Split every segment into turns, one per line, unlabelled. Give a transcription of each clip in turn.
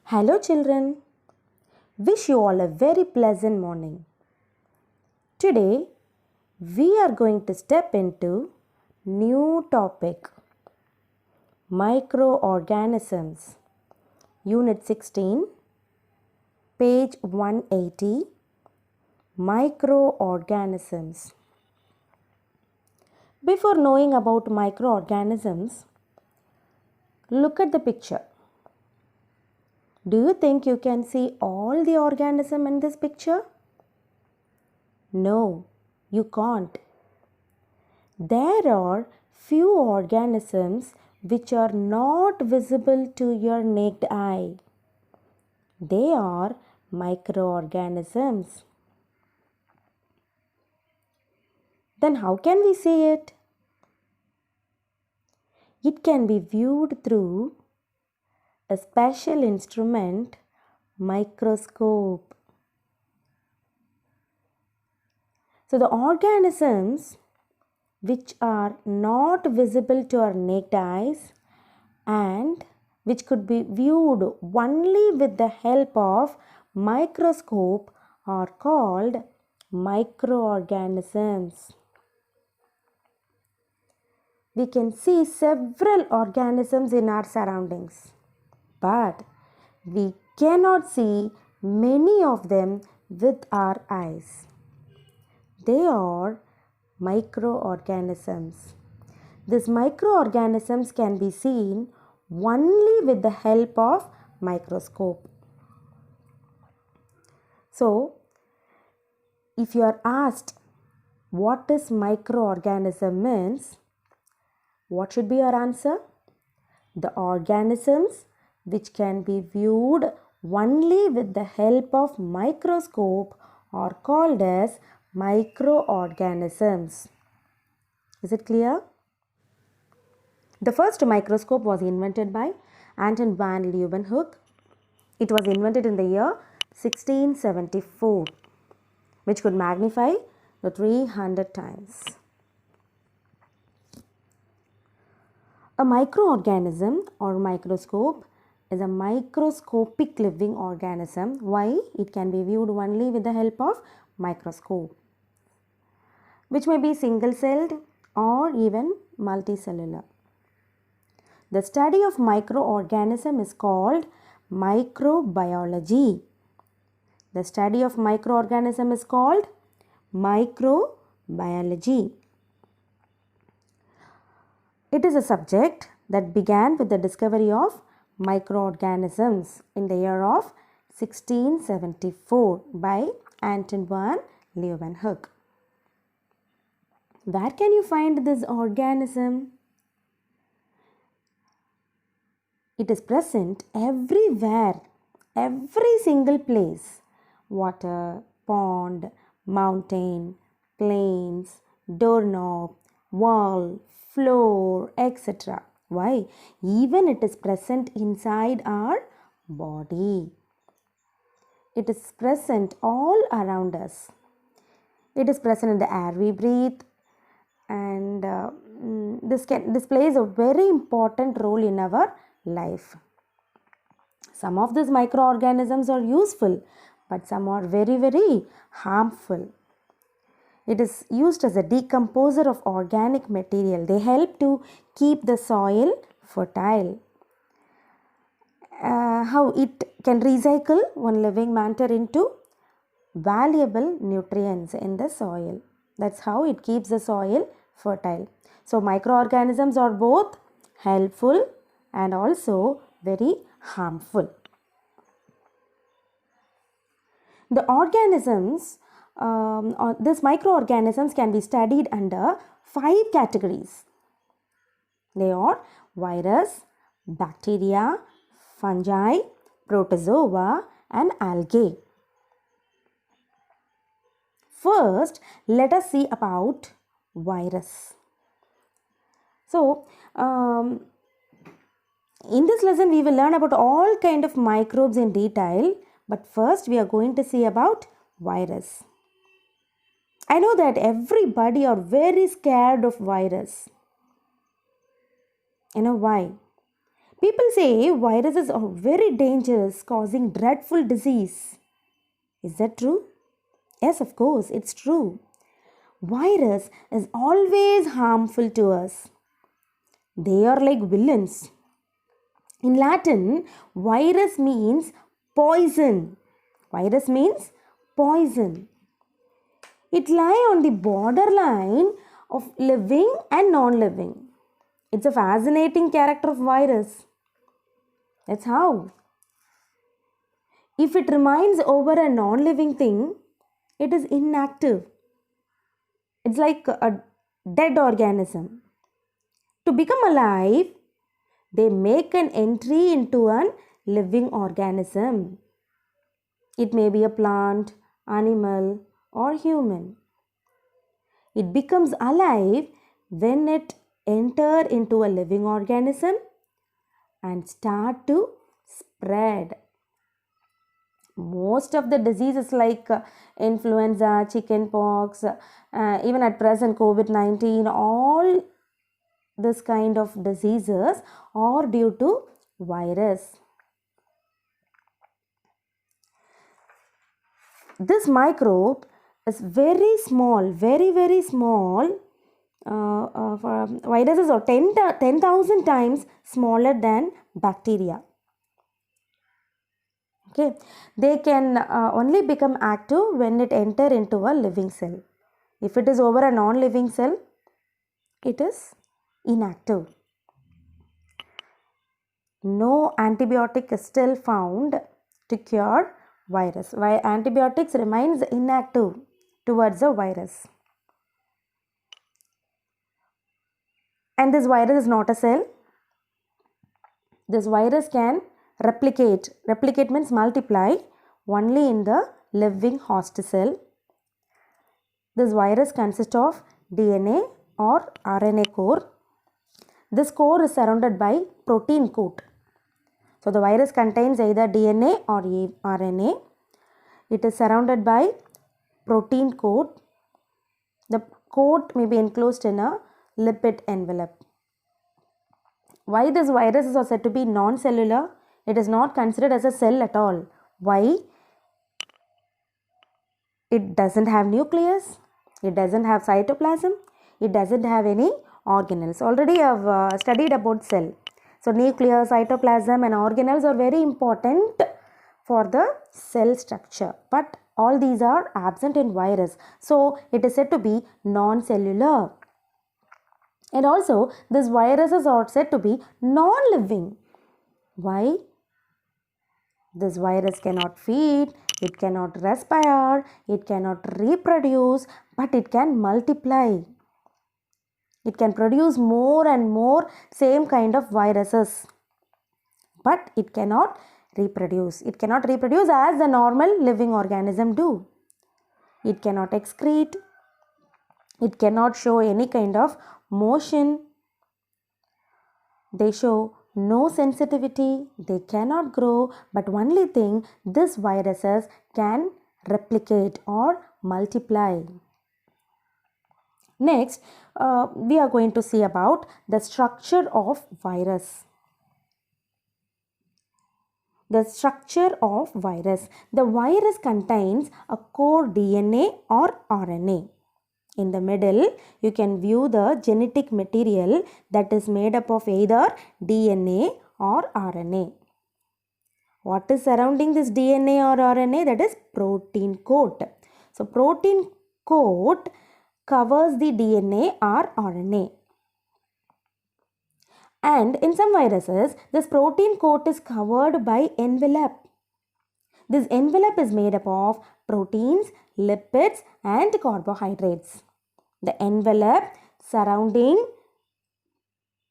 Hello children, wish you all a very pleasant morning. Today we are going to step into new topic, microorganisms, unit 16, page 180, microorganisms. Before knowing about microorganisms, look at the picture. Do you think you can see all the organism in this picture? No, you can't. There are few organisms which are not visible to your naked eye. They are microorganisms. Then how can we see it? It can be viewed through a special instrument, microscope. So the organisms which are not visible to our naked eyes and which could be viewed only with the help of microscope are called microorganisms. We can see several organisms in our surroundings, but we cannot see many of them with our eyes. They are microorganisms. These microorganisms can be seen only with the help of microscope. So, if you are asked what is microorganism means, what should be your answer? The organisms which can be viewed only with the help of microscope are called as microorganisms. Is it clear? The first microscope was invented by Anton van Leeuwenhoek. It was invented in the year 1674, which could magnify to 300 times. A microorganism or microscope is a microscopic living organism. Why? It can be viewed only with the help of microscope, which may be single-celled or even multicellular. The study of microorganism is called microbiology. The study of microorganism is called microbiology. It is a subject that began with the discovery of microorganisms in the year of 1674 by Anton van Leeuwenhoek. Where can you find this organism? It is present everywhere, every single place. Water, pond, mountain, plains, doorknob, wall, floor, etc. Why? Even it is present inside our body. It is present all around us. It is present in the air we breathe, and this plays a very important role in our life. Some of these microorganisms are useful, but some are very, very harmful. It is used as a decomposer of organic material. They help to keep the soil fertile. How it can recycle one living matter into valuable nutrients in the soil. That's how it keeps the soil fertile. So microorganisms are both helpful and also very harmful. The organisms, these microorganisms can be studied under 5 categories. They are virus, bacteria, fungi, protozoa and algae. First, let us see about virus. So, in this lesson, we will learn about all kind of microbes in detail. But first, we are going to see about virus. I know that everybody are very scared of virus. You know why? People say viruses are very dangerous, causing dreadful disease. Is that true? Yes, of course, it's true. Virus is always harmful to us. They are like villains. In Latin, virus means poison. Virus means poison. It lies on the borderline of living and non-living. It's a fascinating character of virus. That's how. If it remains over a non-living thing, it is inactive. It's like a dead organism. To become alive, they make an entry into a living organism. It may be a plant, animal, or human. It becomes alive when it enters into a living organism and start to spread. Most of the diseases like influenza, chickenpox, even at present COVID-19, all this kind of diseases are due to virus. This microbe is very small, very small. Viruses are 10,000 times smaller than bacteria. Okay, they can only become active when it enter into a living cell. If it is over a non-living cell, it is inactive. No antibiotic is still found to cure virus. Why antibiotics remains inactive towards a virus. And this virus is not a cell. This virus can replicate. Replicate means multiply only in the living host cell. This virus consists of DNA or RNA core. This core is surrounded by protein coat. So the virus contains either DNA or RNA. It is surrounded by protein coat. The coat may be enclosed in a lipid envelope. Why this virus is said to be non-cellular? It is not considered as a cell at all. Why? It doesn't have nucleus. It doesn't have cytoplasm. It doesn't have any organelles. Already I have studied about cell. So nucleus, cytoplasm and organelles are very important for the cell structure. But all these are absent in virus. So it is said to be non-cellular. And also these viruses are said to be non-living. Why? This virus cannot feed, it cannot respire, it cannot reproduce, but it can multiply. It can produce more and more same kind of viruses. But it cannot reproduce. It cannot reproduce as the normal living organism do. It cannot excrete. It cannot show any kind of motion. They show no sensitivity. They cannot grow. But only thing, these viruses can replicate or multiply. Next, we are going to see about the structure of virus. The structure of virus. The virus contains a core DNA or RNA. In the middle, you can view the genetic material that is made up of either DNA or RNA. What is surrounding this DNA or RNA? That is protein coat. So, protein coat covers the DNA or RNA. And in some viruses, this protein coat is covered by envelope. This envelope is made up of proteins, lipids and carbohydrates. The envelope surrounding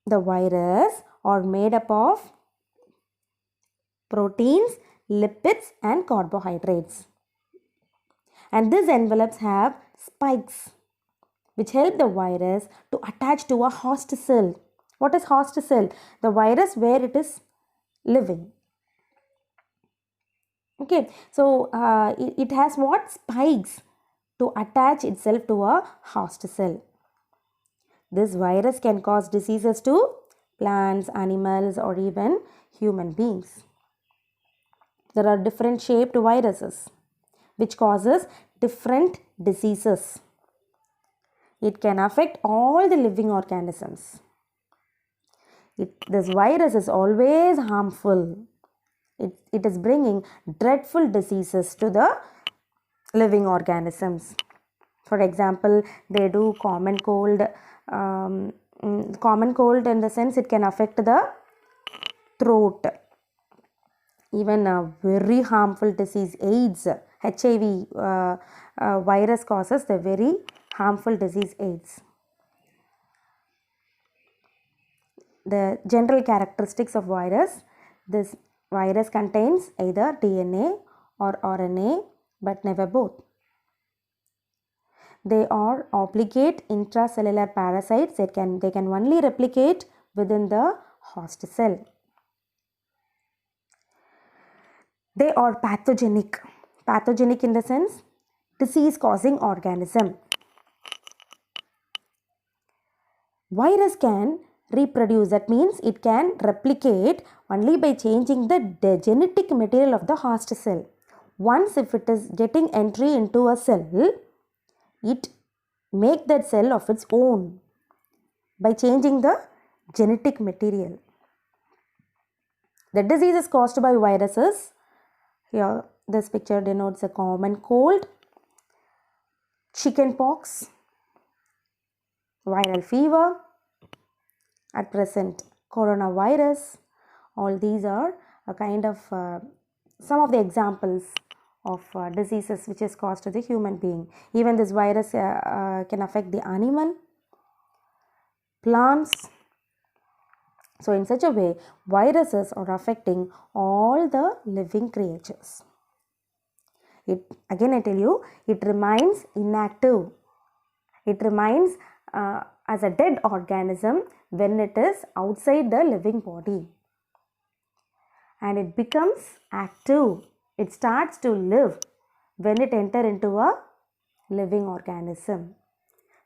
the virus are made up of proteins, lipids and carbohydrates. And these envelopes have spikes which help the virus to attach to a host cell. What is host cell? The virus where it is living. Okay, so it has what? Spikes to attach itself to a host cell. This virus can cause diseases to plants, animals, or even human beings. There are different shaped viruses which causes different diseases. It can affect all the living organisms. This virus is always harmful. It is bringing dreadful diseases to the living organisms. For example, they do common cold. Common cold in the sense it can affect the throat. Even a very harmful disease, AIDS, HIV virus causes the very harmful disease AIDS. The general characteristics of virus. This virus contains either DNA or RNA, but never both. They are obligate intracellular parasites. They can only replicate within the host cell. They are pathogenic. Pathogenic in the sense disease causing organism. Virus can reproduce. That means it can replicate only by changing the genetic material of the host cell. Once if it is getting entry into a cell, it make that cell of its own by changing the genetic material. The disease is caused by viruses. Here this picture denotes a common cold, chickenpox, viral fever, at present coronavirus. All these are a kind of some of the examples of diseases which is caused to the human being. Even this virus can affect the animal, plants. So in such a way, viruses are affecting all the living creatures. Again I tell you, it remains inactive. It remains as a dead organism when it is outside the living body. And it becomes active. It starts to live when it enters into a living organism.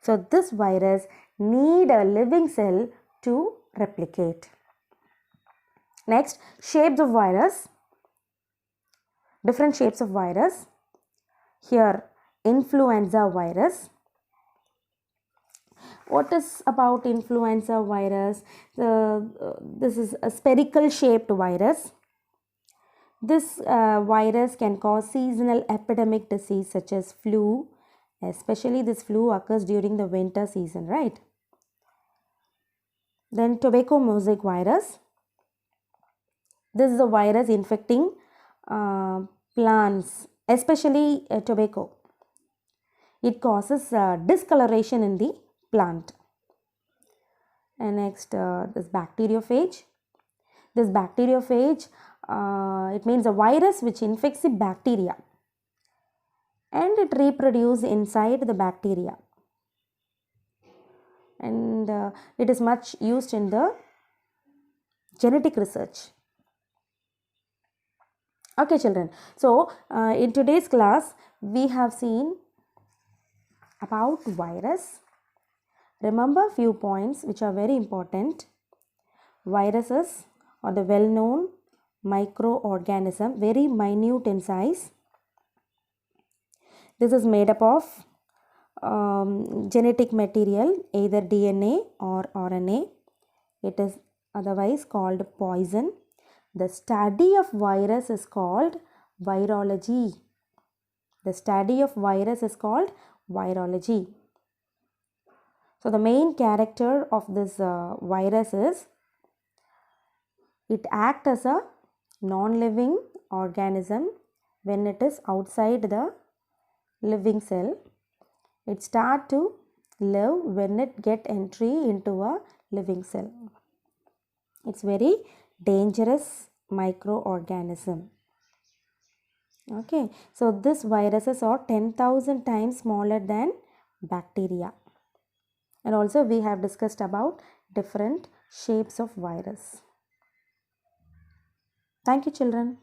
So this virus need a living cell to replicate. Next, shapes of virus. Different shapes of virus. Here, influenza virus. What is about influenza virus? This is a spherical shaped virus. This virus can cause seasonal epidemic disease such as flu. Especially this flu occurs during the winter season, right? Then tobacco mosaic virus. This is a virus infecting plants, especially tobacco. It causes discoloration in the plant. And next, this bacteriophage. This bacteriophage, it means a virus which infects the bacteria and it reproduces inside the bacteria. And it is much used in the genetic research. Okay children, so in today's class we have seen about virus. Remember few points which are very important. Viruses are the well-known microorganism, very minute in size. This is made up of genetic material, either DNA or RNA. It is otherwise called poison. The study of virus is called virology. The study of virus is called virology. So the main character of this virus is it acts as a non-living organism when it is outside the living cell. It starts to live when it get entry into a living cell. It's very dangerous microorganism. Okay, so these viruses are 10,000 times smaller than bacteria. And also we have discussed about different shapes of virus. Thank you children.